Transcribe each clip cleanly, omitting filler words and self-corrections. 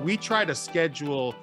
we try to schedule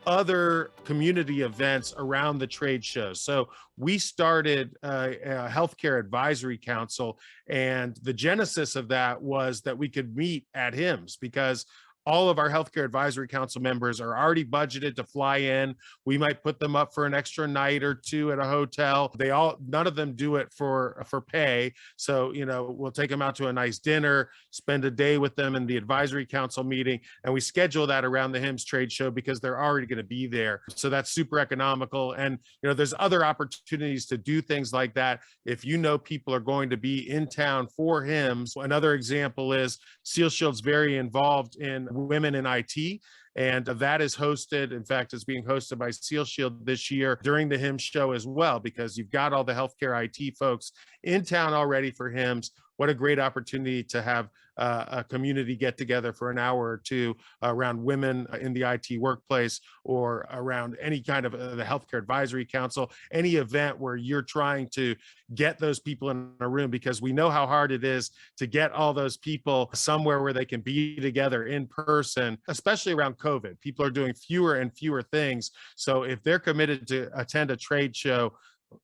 other community events around the trade shows. So we started a healthcare advisory council, and the genesis of that was that we could meet at HIMSS because all of our healthcare advisory council members are already budgeted to fly in. We might put them up for an extra night or two at a hotel. None of them do it for pay. So, we'll take them out to a nice dinner, spend a day with them in the advisory council meeting, and we schedule that around the HIMSS trade show because they're already going to be there. So that's super economical. And, there's other opportunities to do things like that. If people are going to be in town for HIMSS, another example is Seal Shield's very involved in women in IT. And that is hosted, in fact, it's being hosted by Seal Shield this year during the HIMSS show as well, because you've got all the healthcare IT folks in town already for HIMSS. What a great opportunity to have a community get together for an hour or two around women in the IT workplace, or around any kind of the healthcare advisory council, any event where you're trying to get those people in a room, because we know how hard it is to get all those people somewhere where they can be together in person, especially around COVID. People are doing fewer and fewer things. So if they're committed to attend a trade show,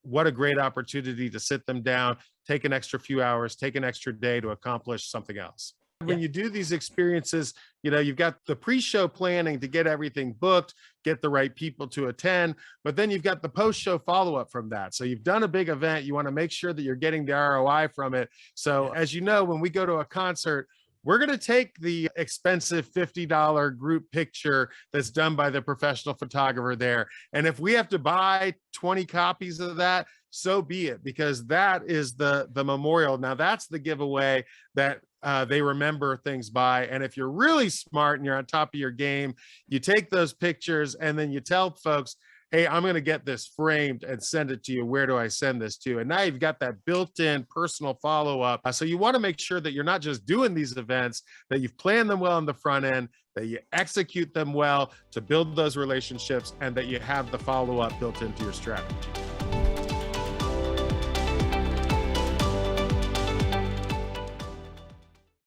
what a great opportunity to sit them down, take an extra few hours, take an extra day to accomplish something else. When you do these experiences, you've got the pre-show planning to get everything booked, get the right people to attend, but then you've got the post-show follow-up from that. So you've done a big event, you want to make sure that you're getting the ROI from it. So as you know, when we go to a concert, we're going to take the expensive $50 group picture that's done by the professional photographer there. And if we have to buy 20 copies of that, so be it, because that is the memorial. Now that's the giveaway that they remember things by. And if you're really smart and you're on top of your game, you take those pictures and then you tell folks, hey, I'm going to get this framed and send it to you. Where do I send this to? And now you've got that built-in personal follow-up. So you want to make sure that you're not just doing these events, that you've planned them well on the front end, that you execute them well to build those relationships, and that you have the follow-up built into your strategy.